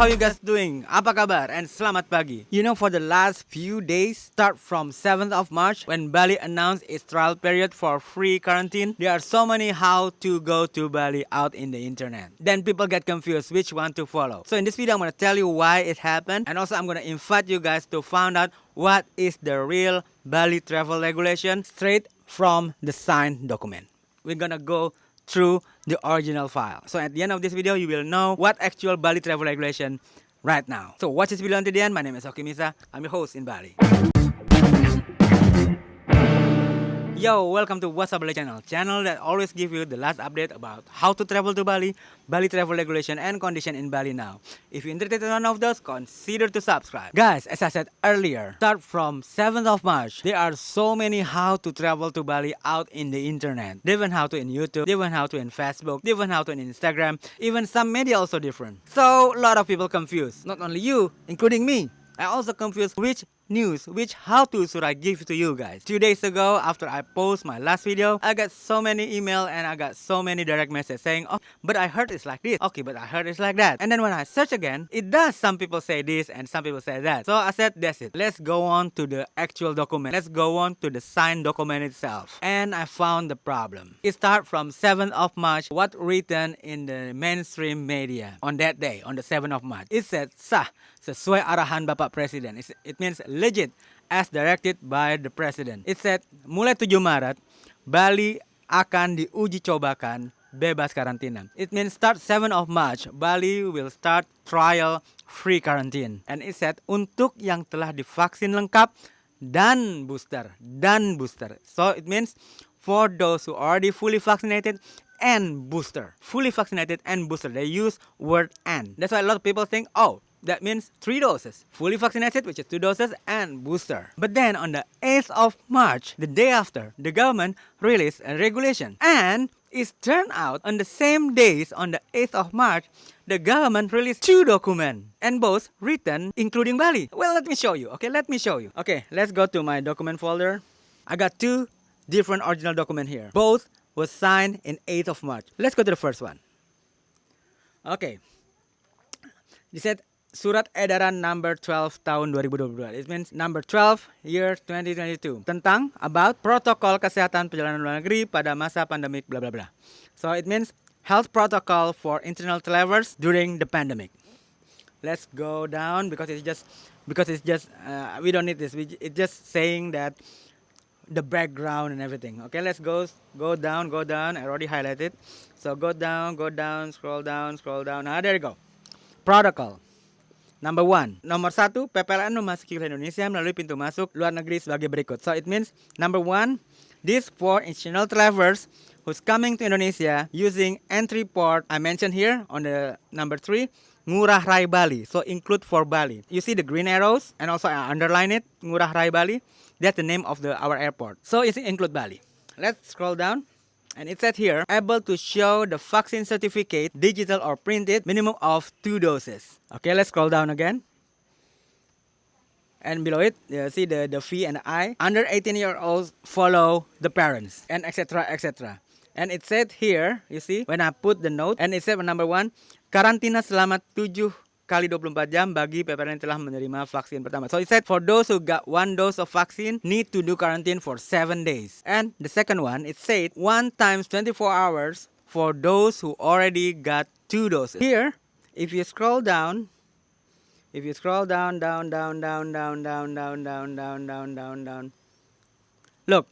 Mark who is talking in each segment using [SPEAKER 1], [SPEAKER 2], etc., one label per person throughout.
[SPEAKER 1] how you guys doing? Apa kabar? And selamat pagi. You know, for the last few days, start from 7th of March, when Bali announced its trial period for free quarantine, there are so many how to go to Bali out in the internet. Then people get confused which one to follow. So in this video, I'm gonna tell you why it happened, and also I'm gonna invite you guys to find out what is the real Bali travel regulation straight from the signed document. We're gonna go through the original file. So at the end of this video, you will know what actual Bali travel regulation right now. So watch this video until the end. My name is Oki Misa. I'm your host in Bali. Yo, welcome to What's Up Bali channel that always give you the last update about how to travel to Bali, Bali travel regulation and condition in Bali now. If you're interested in one of those, consider to subscribe. Guys, as I said earlier, start from 7th of March, there are so many how to travel to Bali out in the internet. Different how to in YouTube, different how to in Facebook, different how to in Instagram, even some media also different. So, a lot of people confused. Not only you, including me. I also confused which news, which how-to should I give to you guys. 2 days ago, after I post my last video, I got so many email and I got so many direct messages saying, oh, but I heard it's like this. Okay, but I heard it's like that. And then when I search again, it does. Some people say this and some people say that. So I said, that's it. Let's go on to the actual document. Let's go on to the signed document itself. And I found the problem. It starts from 7th of March, what written in the mainstream media on that day, on the 7th of March. It said, sah, sesuai arahan Bapak Presiden. It means legit as directed by the President. It said, mulai 7 Maret, Bali akan diuji cobakan bebas karantina. It means start 7 of March, Bali will start trial free quarantine. And it said, untuk yang telah divaksin lengkap dan booster. So it means for those who already fully vaccinated and booster. Fully vaccinated and booster. They use word and. That's why a lot of people think, oh, that means 3 doses. Fully vaccinated, which is 2 doses, and booster. But then on the 8th of March, the day after, the government released a regulation. And it turned out on the same days, on the 8th of March, the government released 2 documents. And both written, including Bali. Well, let me show you. Okay, let me show you. Okay, let's go to my document folder. I got 2 different original documents here. Both was signed in 8th of March. Let's go to the first one. Okay. They said, Surat Edaran number 12 tahun 2022. It means number 12 year 2022. Tentang about protokol kesehatan perjalanan luar negeri pada masa pandemik bla bla bla. So it means health protocol for international travelers during the pandemic. Let's go down because it's just we don't need this. It's just saying that the background and everything. Okay, let's go down. I already highlighted. So go down, scroll down. Now there you go. Protocol. Number 1. Nomor 1, PPLN memasuki Indonesia melalui pintu masuk luar negeri sebagai berikut. So it means number 1, this for international travelers who's coming to Indonesia using entry port I mentioned here on the number 3, Ngurah Rai Bali. So include for Bali. You see the green arrows and also I underline it, Ngurah Rai Bali. That's the name of our airport. So it include Bali. Let's scroll down. And it said here, able to show the vaccine certificate, digital or printed, minimum of 2 doses. Okay, let's scroll down again. And below it, you see the V and the I. Under 18-year-olds follow the parents, and etc. And it said here, you see, when I put the note, and it said number 1, karantina selama 7 kali 24 jam bagi PPLN yang telah menerima vaksin pertama. So it said for those who got 1 dose of vaccine need to do quarantine for 7 days. And the second one, it said 1 times 24 hours for those who already got 2 doses. Here, if you scroll down, down. Look,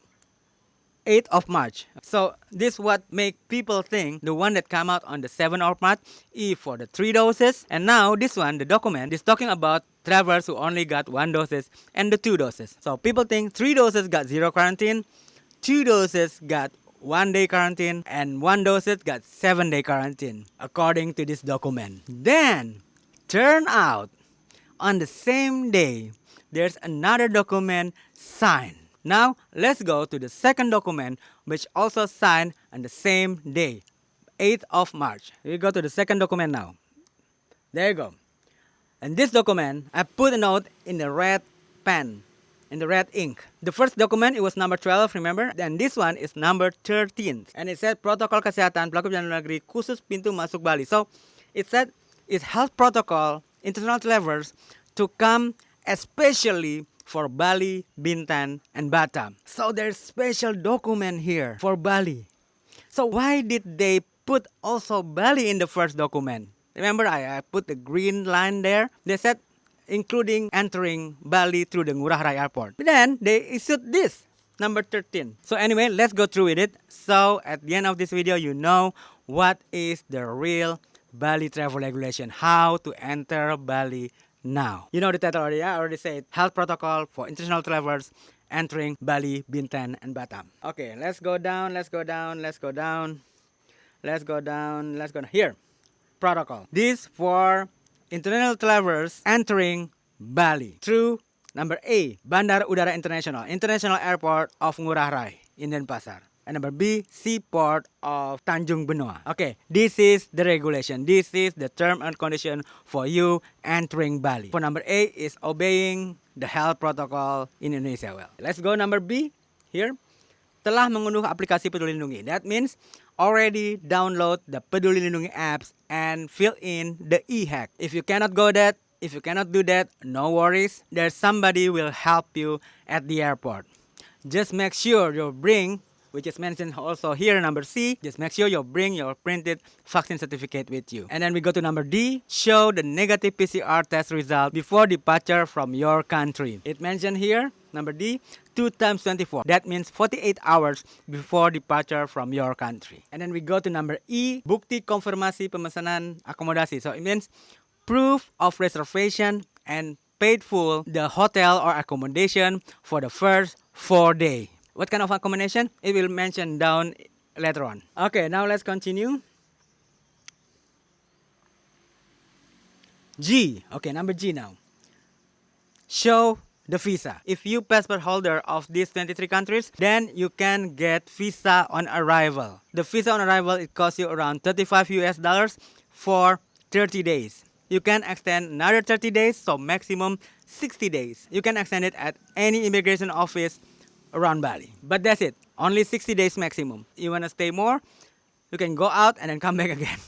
[SPEAKER 1] 8th of March. So this what make people think the one that come out on the 7th of March is for the 3 doses. And now this one, the document, is talking about travelers who only got 1 doses and the 2 doses. So people think 3 doses got 0 quarantine, 2 doses got 1 day quarantine, and 1 doses got 7-day quarantine, according to this document. Then, turn out, on the same day, there's another document signed. Now, let's go to the second document, which also signed on the same day, 8th of March. We go to the second document now. There you go. And this document, I put a note in the red pen, in the red ink. The first document, it was number 12, remember? And this one is number 13. And it said, Protokol Kesehatan Pelaku Perjalanan Luar Negeri Khusus Pintu Masuk Bali. So, it said, it's health protocol international travelers to come especially for Bali, Bintan, and Batam. So there's special document here for Bali. So why did they put also Bali in the first document? Remember I put the green line there? They said including entering Bali through the Ngurah Rai Airport. But then they issued this, number 13. So anyway, let's go through with it. So at the end of this video, you know what is the real Bali travel regulation, how to enter Bali now. You know the title already, I already said health protocol for international travelers entering Bali, Bintan, and Batam. Okay, let's go down, let's go down, let's go down, let's go down, let's go down. Here, protocol. This for international travelers entering Bali through number A, Bandara Udara International, International Airport of Ngurah Rai in Denpasar. And number B, seaport of Tanjung Benoa. Okay, this is the regulation. This is the term and condition for you entering Bali. For number A is obeying the health protocol in Indonesia. Well, let's go number B here. Telah mengunduh aplikasi Peduli Lindungi. That means already download the Peduli Lindungi apps and fill in the e-hack. If you cannot do that, no worries. There's somebody will help you at the airport. Just make sure you bring, which is mentioned also here, number C, just make sure you bring your printed vaccine certificate with you. And then we go to number D, show the negative PCR test result before departure from your country. It mentioned here, number D, 2 times 24. That means 48 hours before departure from your country. And then we go to number E, bukti konfirmasi pemesanan akomodasi. So it means proof of reservation and paid full the hotel or accommodation for the first 4 days. What kind of accommodation? It will mention down later on. Okay, now let's continue. G. Okay, number G now. Show the visa. If you passport holder of these 23 countries, then you can get visa on arrival. The visa on arrival, it costs you around $35 for 30 days. You can extend another 30 days, so maximum 60 days. You can extend it at any immigration office around Bali. But that's it. Only 60 days maximum. You want to stay more, you can go out and then come back again.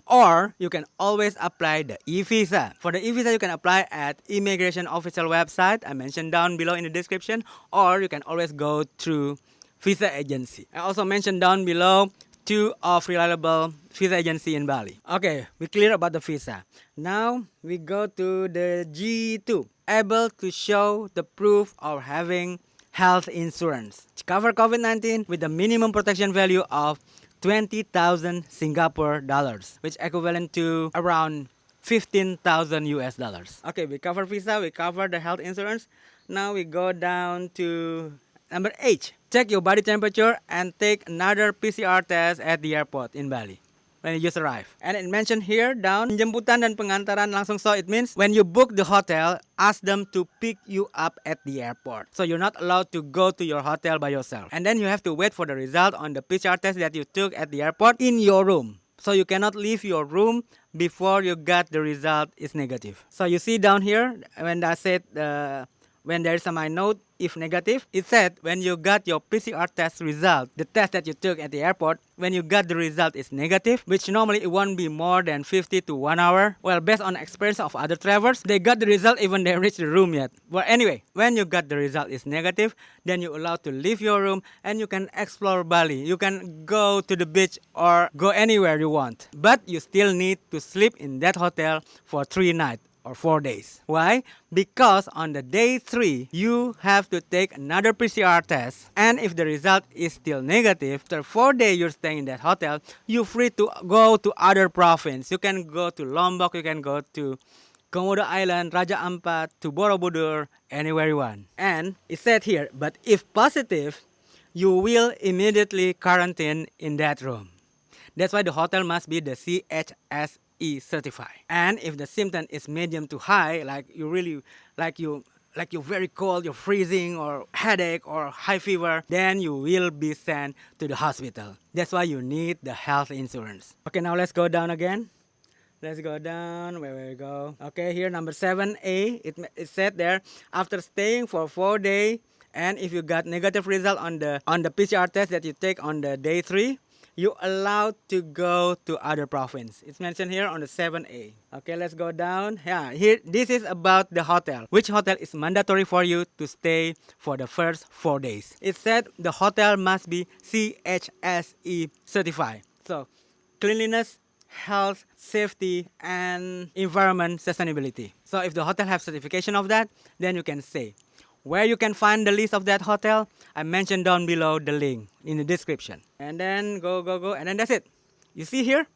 [SPEAKER 1] Or you can always apply the e-visa. For the e-visa, you can apply at immigration official website. I mentioned down below in the description. Or you can always go through visa agency. I also mentioned down below 2 of reliable visa agency in Bali. Okay, we clear about the visa. Now we go to the G2. Able to show the proof of having health insurance. Cover COVID-19 with a minimum protection value of 20,000 Singapore dollars, which equivalent to around 15,000 US dollars. Okay, we cover visa, we cover the health insurance. Now we go down to number H. Check your body temperature and take another PCR test at the airport in Bali when you just arrive. And it mentioned here down, penjemputan dan pengantaran langsung. So it means when you book the hotel, ask them to pick you up at the airport. So you're not allowed to go to your hotel by yourself. And then you have to wait for the result on the PCR test that you took at the airport in your room. So you cannot leave your room before you got the result is negative. So you see down here, when I said when there is a my note, if negative, it said when you got your PCR test result, the test that you took at the airport, when you got the result is negative, which normally it won't be more than 50 to 1 hour. Well, based on experience of other travelers, they got the result even they reached the room yet. Well, anyway, when you got the result is negative, then you're allowed to leave your room and you can explore Bali. You can go to the beach or go anywhere you want. But you still need to sleep in that hotel for 3 nights. Or 4 days. Why? Because on the day 3, you have to take another PCR test. And if the result is still negative, after 4 days you're staying in that hotel, you're free to go to other province. You can go to Lombok, you can go to Komodo Island, Raja Ampat, to Borobudur, anywhere you want. And it said here, but if positive, you will immediately quarantine in that room. That's why the hotel must be the CHSE certified. And if the symptom is medium to high, like you really, like you're very cold, you're freezing, or headache, or high fever, then you will be sent to the hospital. That's why you need the health insurance. Okay, now let's go down again. Let's go down. Where we go? Okay, here number 7A. It said there, after staying for 4 days, and if you got negative result on the PCR test that you take on the day 3, you allowed to go to other province. It's mentioned here on the 7A. Okay, let's go down. Yeah, here this is about the hotel. Which hotel is mandatory for you to stay for the first 4 days? It said the hotel must be CHSE certified. So, cleanliness, health, safety, and environment sustainability. So if the hotel has certification of that, then you can stay. Where you can find the list of that hotel, I mentioned down below the link in the description. And then go, and then that's it. You see here?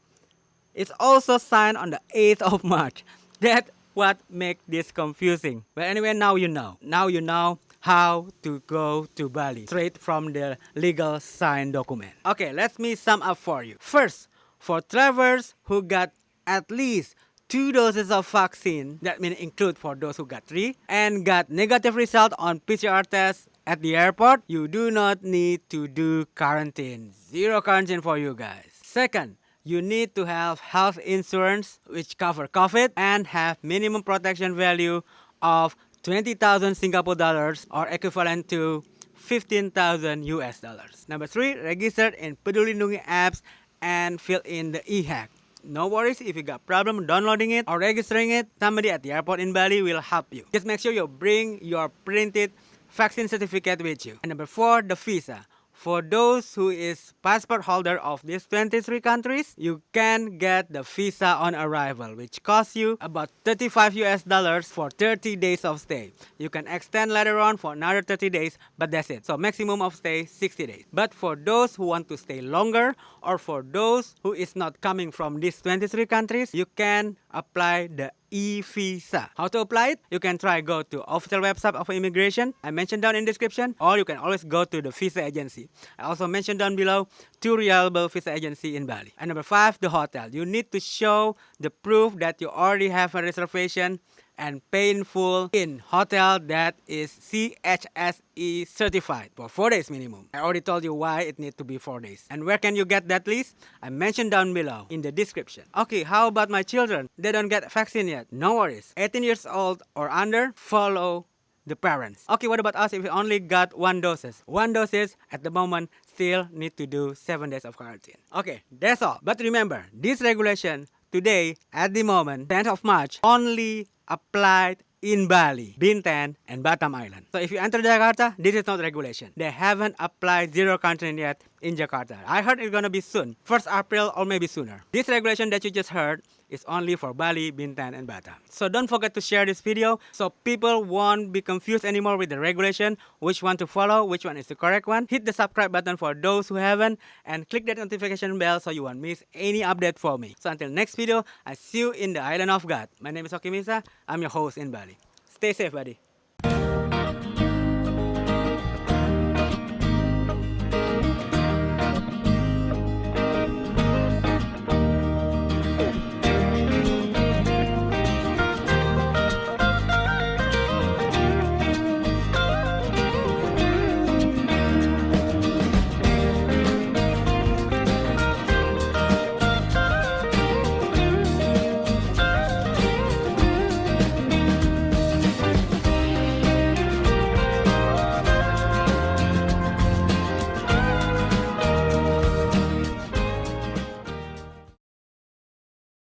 [SPEAKER 1] It's also signed on the 8th of March. That's what makes this confusing. But anyway, now you know. Now you know how to go to Bali straight from the legal signed document. Okay, let me sum up for you. First, for travelers who got at least 2 doses of vaccine, that means include for those who got 3, and got negative result on PCR test at the airport, you do not need to do quarantine. Zero quarantine for you guys. Second, you need to have health insurance which cover COVID and have minimum protection value of 20,000 Singapore dollars or equivalent to 15,000 US dollars. Number 3, register in Peduli Lindungi apps and fill in the e-hack. No worries if you got problem downloading it or registering it, somebody at the airport in Bali will help you. Just make sure you bring your printed vaccine certificate with you. And number 4, the visa. For those who is passport holder of these 23 countries, you can get the visa on arrival, which costs you about 35 US dollars for 30 days of stay. You can extend later on for another 30 days, but that's it. So maximum of stay 60 days. But for those who want to stay longer, or for those who is not coming from these 23 countries, you can apply the e-visa. How to apply it? You can try go to official website of immigration. I mentioned down in description, or you can always go to the visa agency. I also mentioned down below 2 reliable visa agency in Bali. And number 5, the hotel. You need to show the proof that you already have a reservation and pay in full in hotel that is CHSE certified for 4 days minimum. I already told you why it needs to be 4 days. And where can you get that list? I mentioned down below in the description. Okay, how about my children? They don't get vaccine yet. No worries. 18 years old or under, follow the parents. Okay, what about us if we only got 1 doses? 1 doses at the moment still need to do 7 days of quarantine. Okay, that's all. But remember, this regulation today, at the moment, 10th of March, only applied in Bali, Bintan, and Batam Island. So if you enter Jakarta, this is not regulation. They haven't applied zero quarantine yet in Jakarta. I heard it's gonna be soon, 1st April or maybe sooner. This regulation that you just heard is only for Bali, Bintan, and Batam. So don't forget to share this video so people won't be confused anymore with the regulation, which one to follow, which one is the correct one. Hit the subscribe button for those who haven't, and click that notification bell so you won't miss any update for me. So until next video, I see you in the Island of God. My name is Okimisa. I'm your host in Bali. Stay safe, buddy.